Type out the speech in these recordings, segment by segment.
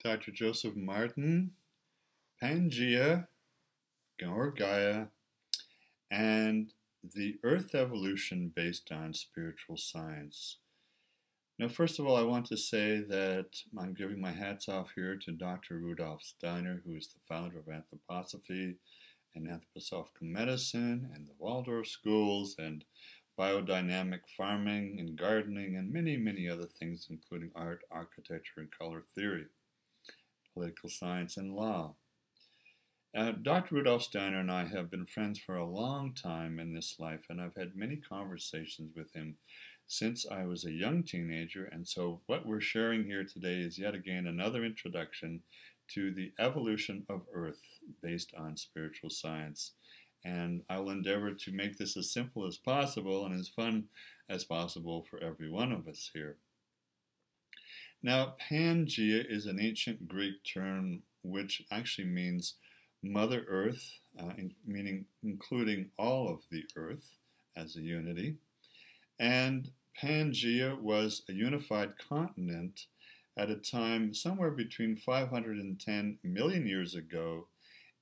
Dr. Joseph Martin, Pangaea, or Gaia, and the Earth evolution based on spiritual science. Now, first of all, I want to say that I'm giving my hats off here to Dr. Rudolph Steiner, who is the founder of anthroposophy and anthroposophical medicine and the Waldorf schools and biodynamic farming and gardening and many, many other things, including art, architecture, and color theory, political science, and law. Dr. Rudolph Steiner and I have been friends for a long time in this life, and I've had many conversations with him since I was a young teenager. And so what we're sharing here today is yet again another introduction to the evolution of Earth based on spiritual science. And I'll endeavor to make this as simple as possible and as fun as possible for every one of us here. Now, Pangaea is an ancient Greek term which actually means Mother Earth, meaning including all of the Earth as a unity. And Pangaea was a unified continent at a time somewhere between 510 million years ago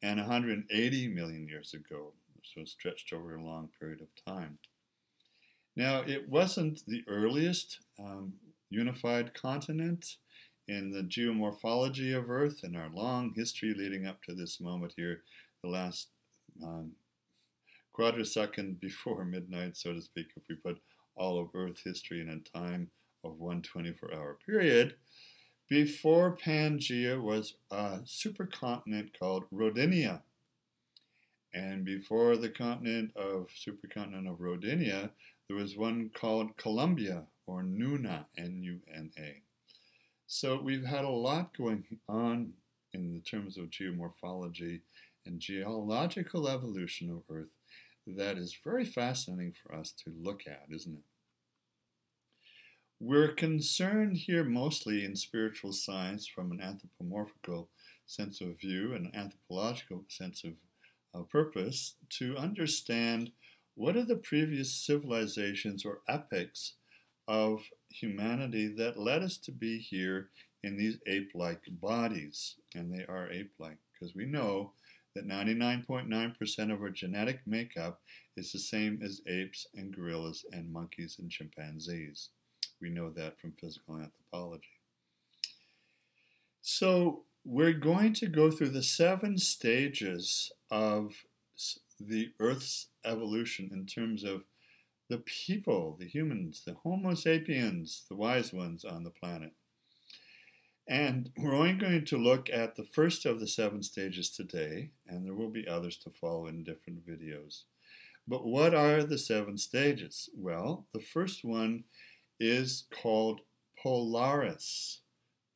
and 180 million years ago, so stretched over a long period of time. Now, it wasn't the earliest unified continent in the geomorphology of Earth in our long history leading up to this moment here, the last quadrisecond before midnight, so to speak, if we put all of Earth history in a time of one 24-hour period. Before Pangaea was a supercontinent called Rodinia. And before the supercontinent of Rodinia, there was one called Columbia, or Nuna, N-U-N-A. So we've had a lot going on in the terms of geomorphology and geological evolution of Earth that is very fascinating for us to look at, isn't it? We're concerned here mostly in spiritual science from an anthropomorphical sense of view and an anthropological sense of purpose to understand what are the previous civilizations or epochs of humanity that led us to be here in these ape-like bodies. And they are ape-like because we know that 99.9% of our genetic makeup is the same as apes and gorillas and monkeys and chimpanzees. We know that from physical anthropology. So we're going to go through the 7 stages of the Earth's evolution in terms of the people, the humans, the Homo sapiens, the wise ones on the planet. And we're only going to look at the first of the 7 stages today, and there will be others to follow in different videos. But what are the 7 stages? Well, the first one is called Polaris.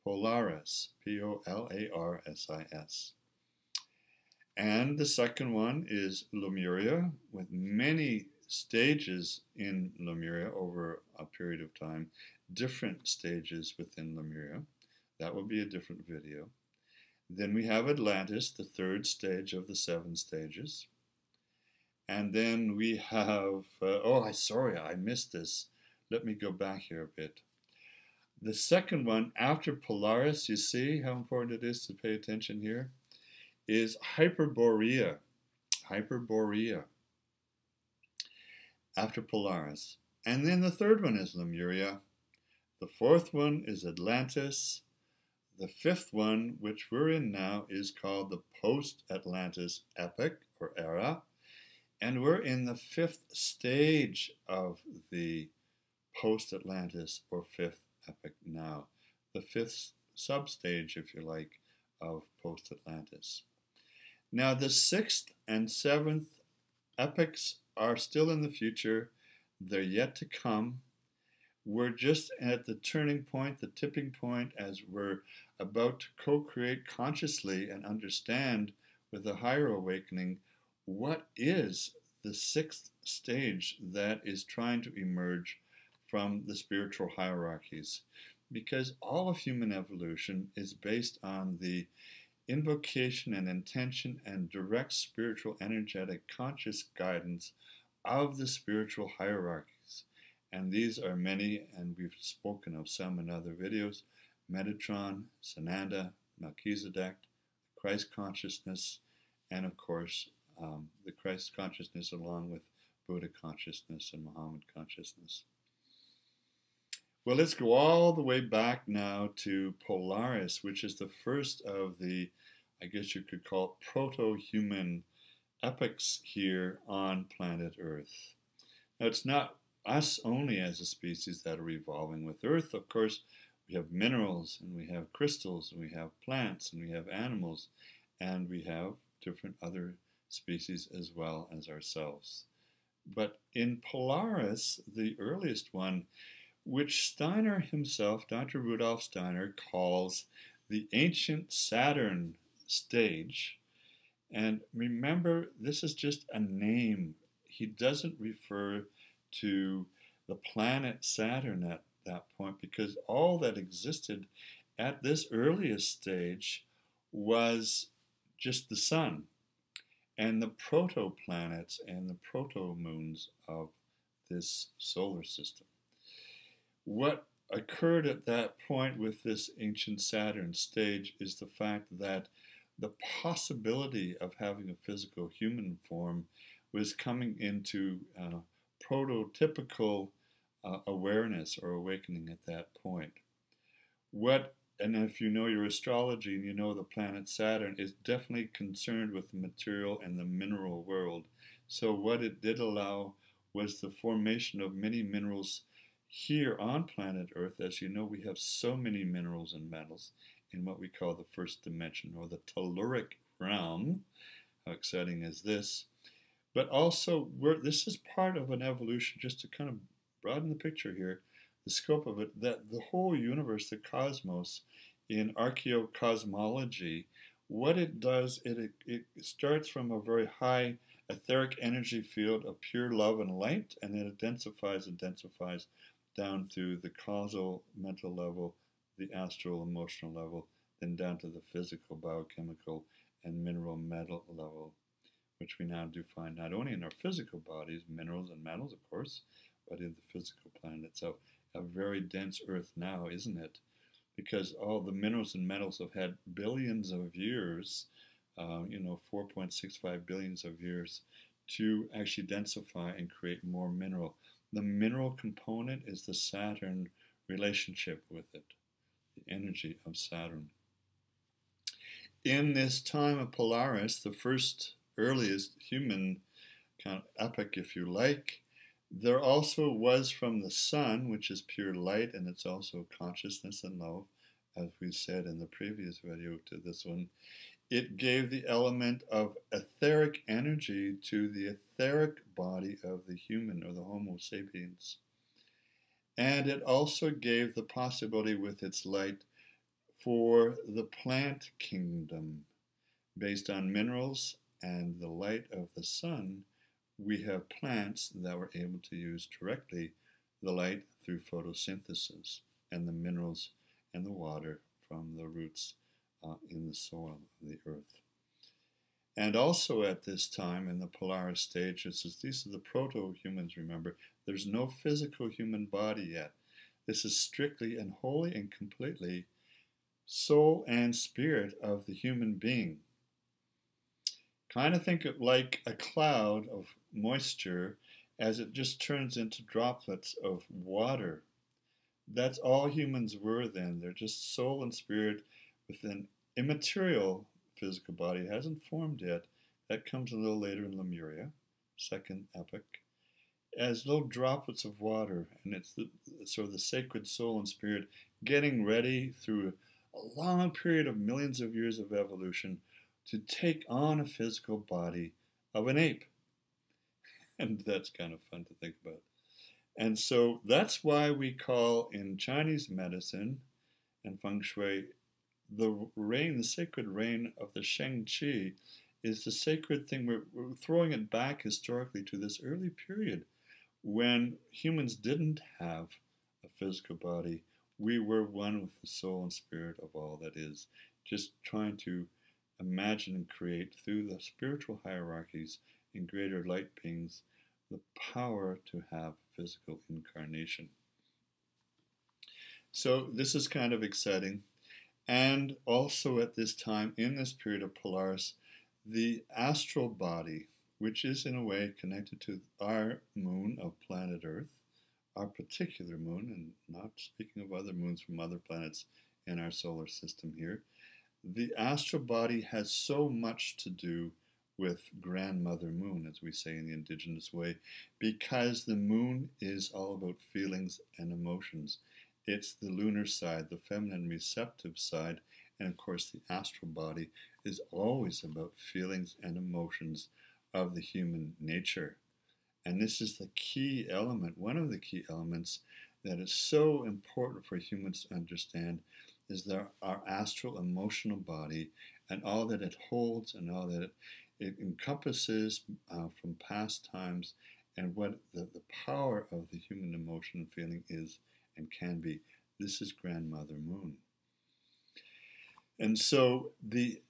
Polaris, P-O-L-A-R-S-I-S. And the second one is Lemuria, with many stages in Lemuria over a period of time, different stages within Lemuria. That will be a different video. Then we have Atlantis, the 3rd stage of the 7 stages. And then we have, sorry, I missed this. Let me go back here a bit. The second one, after Polaris, you see how important it is to pay attention here, is Hyperborea. Hyperborea. After Polaris. And then the 3rd one is Lemuria. The 4th one is Atlantis. The 5th one, which we're in now, is called the Post-Atlantis epoch or era. And we're in the 5th stage of the Post-Atlantis or 5th epoch now. The 5th substage, if you like, of Post-Atlantis. Now the 6th and 7th epochs are still in the future. They're yet to come. We're just at the turning point, the tipping point, as we're about to co-create consciously and understand with a higher awakening what is the 6th stage that is trying to emerge from the spiritual hierarchies. Because all of human evolution is based on the invocation and intention and direct spiritual, energetic, conscious guidance of the spiritual hierarchies. And these are many, and we've spoken of some in other videos: Metatron, Sananda, Melchizedek, Christ consciousness, and of course, the Christ consciousness along with Buddha consciousness and Muhammad consciousness. Well, let's go all the way back now to Polaris, which is the first of the, I guess you could call it, proto-human epochs here on planet Earth. Now, it's not us only as a species that are evolving with Earth. Of course, we have minerals, and we have crystals, and we have plants, and we have animals, and we have different other species as well as ourselves. But in Polaris, the earliest one, which Steiner himself, Dr. Rudolph Steiner, calls the ancient Saturn stage. And remember, this is just a name. He doesn't refer to the planet Saturn at that point, because all that existed at this earliest stage was just the sun and the protoplanets and the proto-moons of this solar system. What occurred at that point with this ancient Saturn stage is the fact that the possibility of having a physical human form was coming into prototypical awareness or awakening at that point. And if you know your astrology and you know the planet Saturn is definitely concerned with the material and the mineral world. So what it did allow was the formation of many minerals here on planet Earth. As you know, we have so many minerals and metals in what we call the first dimension, or the Telluric realm. How exciting is this? But also, this is part of an evolution, just to kind of broaden the picture here, the scope of it, that the whole universe, the cosmos, in archaeocosmology, what it does, it starts from a very high etheric energy field of pure love and light, and it densifies down through the causal mental level, the astral emotional level, then down to the physical, biochemical, and mineral metal level, which we now do find not only in our physical bodies, minerals and metals, of course, but in the physical planet itself. A very dense Earth now, isn't it? Because all the minerals and metals have had billions of years, 4.65 billions of years, to actually densify and create more mineral. The mineral component is the Saturn relationship with it, the energy of Saturn. In this time of Polaris, the first earliest human kind of epoch, if you like, there also was from the sun, which is pure light, and it's also consciousness and love, as we said in the previous video to this one. It gave the element of etheric energy to the etheric body of the human, or the Homo sapiens. And it also gave the possibility with its light for the plant kingdom. Based on minerals and the light of the sun, we have plants that were able to use directly the light through photosynthesis, and the minerals and the water from the roots in the soil of the earth. And also at this time in the Polaris stages, these are the proto-humans, remember, there's no physical human body yet. This is strictly and wholly and completely soul and spirit of the human being. Kind of think of like a cloud of moisture as it just turns into droplets of water. That's all humans were then. They're just soul and spirit with an immaterial physical body. It hasn't formed yet. That comes a little later in Lemuria, second epoch, as little droplets of water. And it's sort of the sacred soul and spirit getting ready through a long period of millions of years of evolution to take on a physical body of an ape. And that's kind of fun to think about. And so that's why we call in Chinese medicine and feng shui the rain, the sacred rain of the Sheng Qi is the sacred thing. We're throwing it back historically to this early period when humans didn't have a physical body. We were one with the soul and spirit of all that is, just trying to imagine and create through the spiritual hierarchies and greater light beings the power to have physical incarnation. So this is kind of exciting. And also at this time, in this period of Polaris, the astral body, which is in a way connected to our moon of planet Earth, our particular moon, and not speaking of other moons from other planets in our solar system here, the astral body has so much to do with grandmother moon, as we say in the indigenous way, because the moon is all about feelings and emotions. It's the lunar side, the feminine receptive side, and of course the astral body is always about feelings and emotions of the human nature. And this is the key element, one of the key elements that is so important for humans to understand, is that our astral emotional body and all that it holds and all that it encompasses from past times, and what the power of the human emotion and feeling is and can be. This is grandmother moon. And so the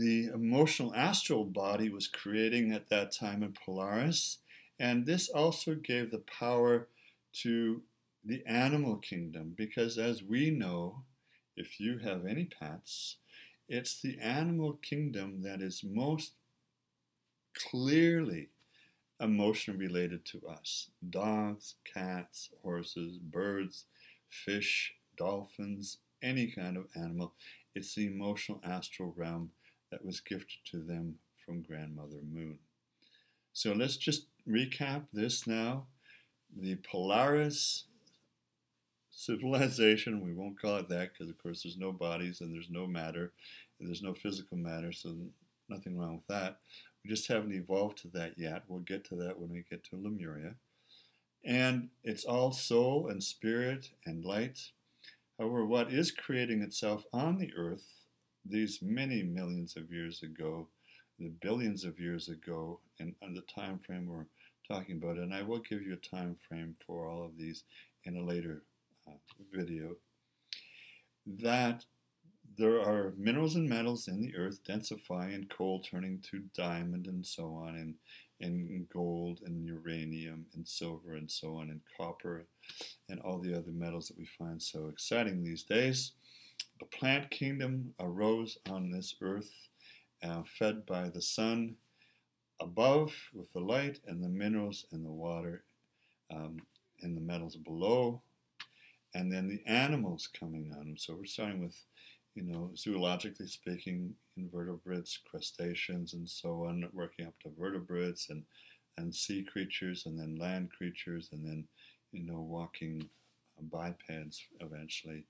emotional astral body was creating at that time in Polaris, and this also gave the power to the animal kingdom, because as we know, if you have any pets, it's the animal kingdom that is most clearly emotion related to us. Dogs, cats, horses, birds, fish, dolphins, any kind of animal. It's the emotional astral realm that was gifted to them from Grandmother Moon. So let's just recap this now. The Polaris civilization, we won't call it that because of course there's no bodies and there's no matter and there's no physical matter, so nothing wrong with that. We just haven't evolved to that yet. We'll get to that when we get to Lemuria. And it's all soul and spirit and light. However, what is creating itself on the earth these many millions of years ago, the billions of years ago, and on the time frame we're talking about, and I will give you a time frame for all of these in a later video, that there are minerals and metals in the earth densifying, coal turning to diamond and so on, and gold and uranium and silver and so on, and copper and all the other metals that we find so exciting these days. The plant kingdom arose on this earth, fed by the sun above with the light, and the minerals and the water and the metals below, and then the animals coming on. So we're starting with, zoologically speaking, invertebrates, crustaceans, and so on, working up to vertebrates and sea creatures, and then land creatures, and then, walking bipeds eventually,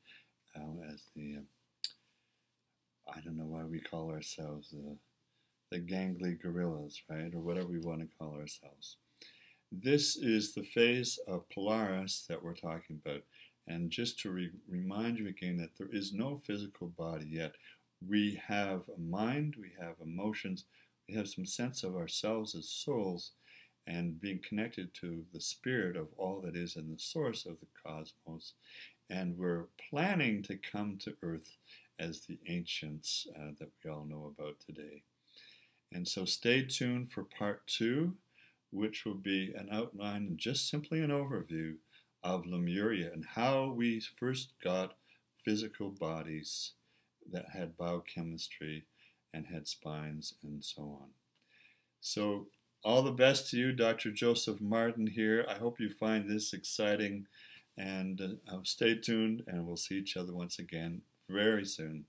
as the, I don't know why we call ourselves the gangly gorillas, right, or whatever we want to call ourselves. This is the phase of Polaris that we're talking about. And just to remind you again that there is no physical body yet. We have a mind, we have emotions, we have some sense of ourselves as souls, and being connected to the spirit of all that is in the source of the cosmos. And we're planning to come to Earth as the ancients that we all know about today. And so stay tuned for part 2, which will be an outline and just simply an overview of Lemuria and how we first got physical bodies that had biochemistry and had spines and so on. So all the best to you, Dr. Joseph Martin here. I hope you find this exciting, and stay tuned, and we'll see each other once again very soon.